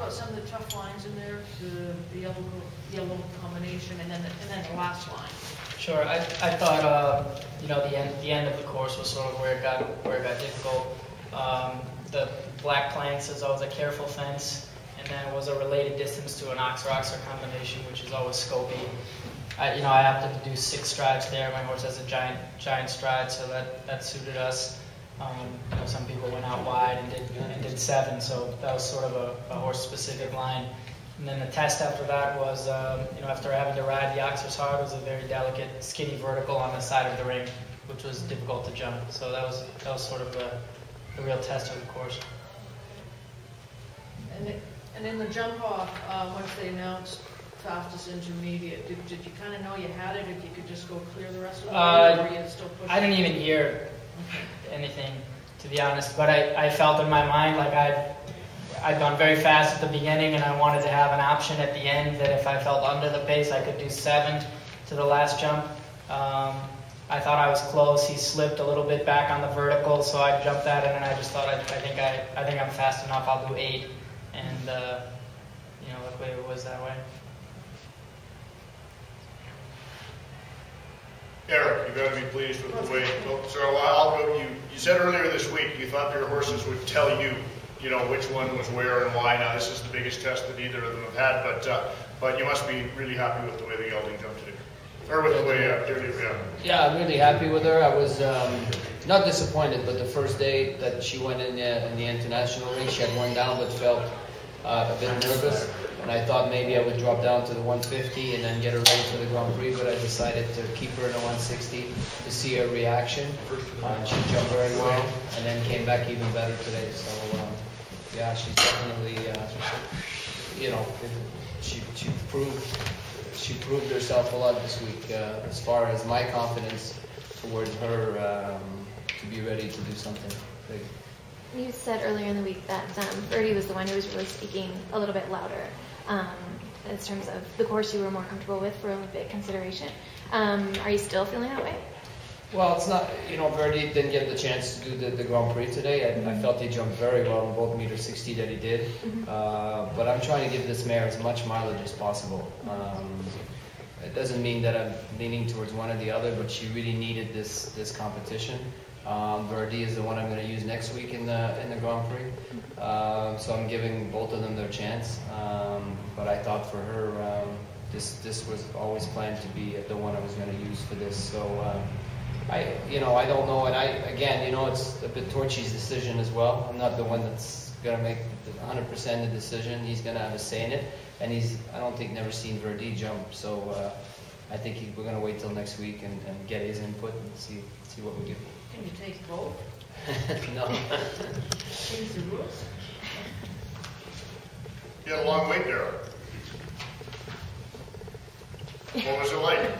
about some of the tough lines in there, the yellow combination, and then the last line? Sure. I thought you know, the end of the course was sort of where it got difficult. The black planks is always a careful fence, and then it was a related distance to an oxer-oxer combination, which is always scopy. You know, I opted to do 6 strides there. My horse has a giant stride, so that suited us. You know, some people went out wide and did 7, so that was sort of a horse-specific line. And then the test after that was, you know, after having to ride the oxers hard, was a very delicate, skinny vertical on the side of the ring, which was difficult to jump. So that was sort of the real test of the course. And in the jump off, once they announced fastest intermediate, did you kind of know you had it, if you could just go clear the rest of the way, or were you still pushing? I didn't even hear anything, to be honest, but I felt in my mind like I'd gone very fast at the beginning, and I wanted to have an option at the end that if I felt under the pace, I could do 7 to the last jump. I thought I was close. He slipped a little bit back on the vertical, so I jumped that, and then I just thought I think I'm fast enough. I'll do 8, and you know, luckily it was that way. Eric, you got to be pleased with the way. So I'll go. You said earlier this week you thought your horses would tell you, you know, which one was where and why. Now this is the biggest test that either of them have had, but you must be really happy with the way the gelding jumped today, or with the way Yeah, I'm really happy with her. I was not disappointed, but the first day that she went in the international ring, she had one down, but felt a bit nervous. And I thought maybe I would drop down to the 150 and then get her ready for the Grand Prix, but I decided to keep her in the 160 to see her reaction. She jumped very well, and then came back even better today. So yeah, she's definitely, you know, she proved herself a lot this week as far as my confidence towards her to be ready to do something big. You said earlier in the week that Birdie was the one who was really speaking a little bit louder in terms of the course you were more comfortable with for Olympic consideration. Are you still feeling that way? Well, it's not, you know, Birdie didn't get the chance to do the Grand Prix today. I felt he jumped very well on both meter 60 that he did. But I'm trying to give this mare as much mileage as possible. It doesn't mean that I'm leaning towards one or the other, but she really needed this competition. Birdie is the one I'm going to use next week in the Grand Prix. So I'm giving both of them their chance. But I thought for her, this was always planned to be the one I was going to use for this. So I don't know. And again, you know, it's a bit Torchy's decision as well. I'm not the one that's going to make 100% the decision. He's going to have a say in it. And I don't think, never seen Birdie jump. So I think we're going to wait till next week and get his input and see what we do. Can you take both? No. Change the rules? You had a long wait there. What was it like?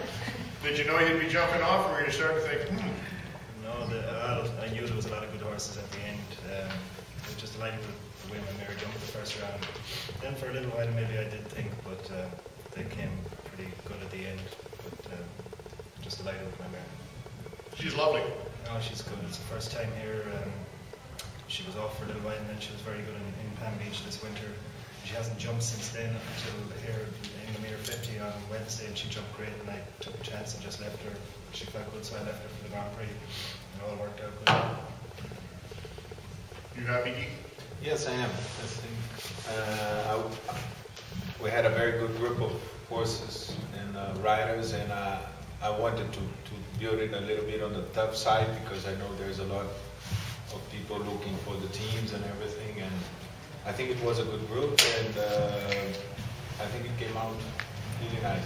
Did you know you'd be jumping off, or were you starting to think, No, I knew there was a lot of good horses at the end. I was just delighted with the way my mare jumped the first round. Then for a little while maybe I did think, but they came pretty good at the end. But just delighted with my mare. she's lovely. No, she's good. It's the first time here. She was off for a little while, and then she was very good in Palm Beach this winter. She hasn't jumped since then until here in the meter 50 on Wednesday, and she jumped great, and I took a chance and just left her. She felt good, so I left her for the Grand Prix, and it all worked out good. You happy, Keith? Yes, I am. We had a very good group of horses and riders, and I wanted to build it a little bit on the tough side, because I know there's a lot of people looking for the teams and everything, and I think it was a good group, and I think it came out really nice.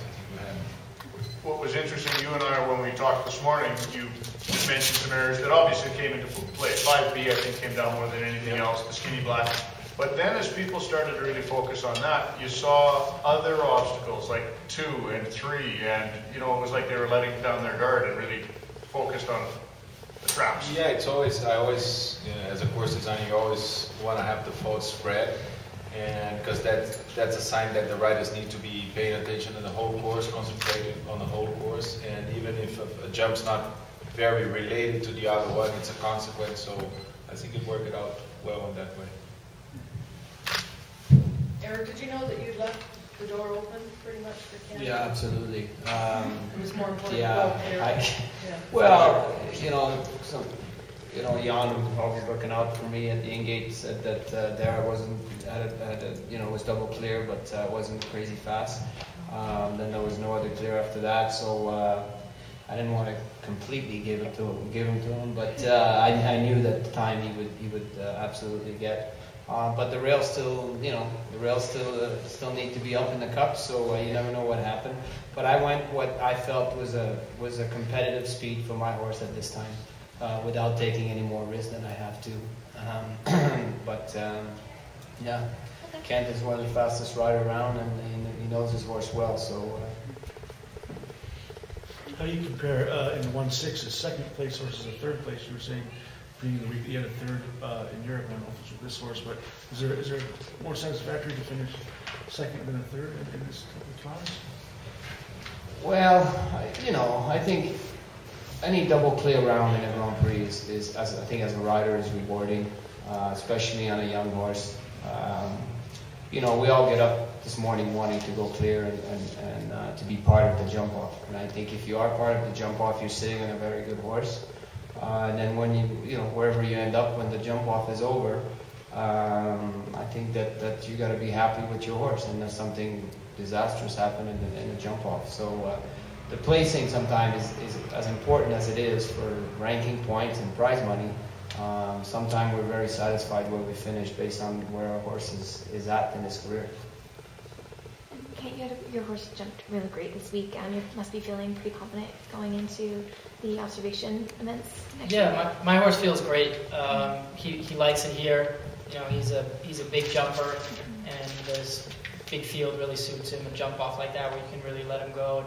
What was interesting, you and I, when we talked this morning, you mentioned some areas that obviously came into play. 5B, I think, came down more than anything else, the skinny black. But then as people started to really focus on that, you saw other obstacles like 2 and 3, and it was like they were letting down their guard and really focused on the traps. Yeah, I always, as a course designer, you always want to have the false spread, and because that's a sign that the riders need to be paying attention to the whole course, concentrating on the whole course, and even if a jump's not very related to the other one, it's a consequence. So I think it worked out well in that way. Eric, did you know that you'd left the door open pretty much for Canada? Yeah, absolutely. It was more important Yeah, to go up there. well, Jan, who was always looking out for me at the in-gate, said that Darragh was double clear, but wasn't crazy fast. Then there was no other clear after that, so I didn't want to completely give him to him, but I knew that the time he would absolutely get. But the rails still, still need to be up in the cup, so you never know what happened. But I went what I felt was a competitive speed for my horse at this time, without taking any more risk than I have to. Yeah, Kent is one of the fastest riders around, and he knows his horse well. So. How do you compare in the 1/6 as second place versus a third place? You were saying being the week you had a third in Europe. I don't know if it's with this horse, but is there more satisfactory to finish second than a third in this class? Well, I think any double clear round in a Grand Prix is I think as a rider is rewarding, especially on a young horse. We all get up this morning wanting to go clear and to be part of the jump off. And I think if you are part of the jump off, you're sitting on a very good horse. And then when wherever you end up when the jump off is over, I think that you got to be happy with your horse, and there's something disastrous happen in the jump off. So the placing sometimes is as important as it is for ranking points and prize money. Sometimes we're very satisfied where we finish based on where our horse is at in his career. Kent, your horse jumped really great this week, and you must be feeling pretty confident going into the observation events next year. Yeah, my horse feels great. He likes it here. He's a big jumper, and this big field really suits him. A jump off like that where you can really let him go.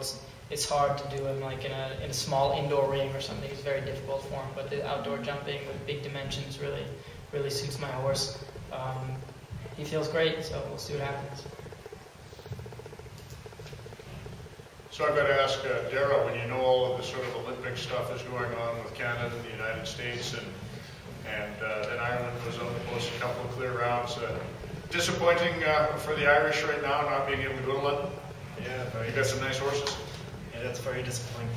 It's hard to do him like in a small indoor ring or something. It's very difficult for him. But the outdoor jumping with big dimensions really suits my horse. He feels great, so we'll see what happens. So I've got to ask Darragh, when you know all of the sort of Olympic stuff is going on with Canada and the United States, and then Ireland goes out and posts a couple of clear rounds. Disappointing for the Irish right now, not being able to go to London. Yeah, You got some nice horses. Yeah, that's very disappointing.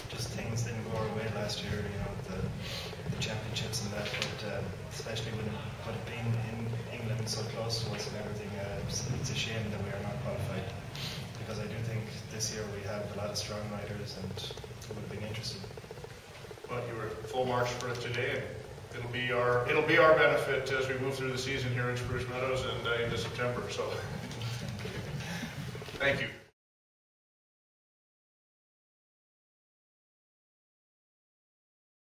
Just things didn't go our way last year, the championships and that, but especially with it being in England so close to us and everything, it's a shame that we are not qualified. Because I do think this year we have a lot of strong riders, and it would have been interesting. Well, you were full march for it today, and it'll be our benefit as we move through the season here in Spruce Meadows and into September. So, thank you.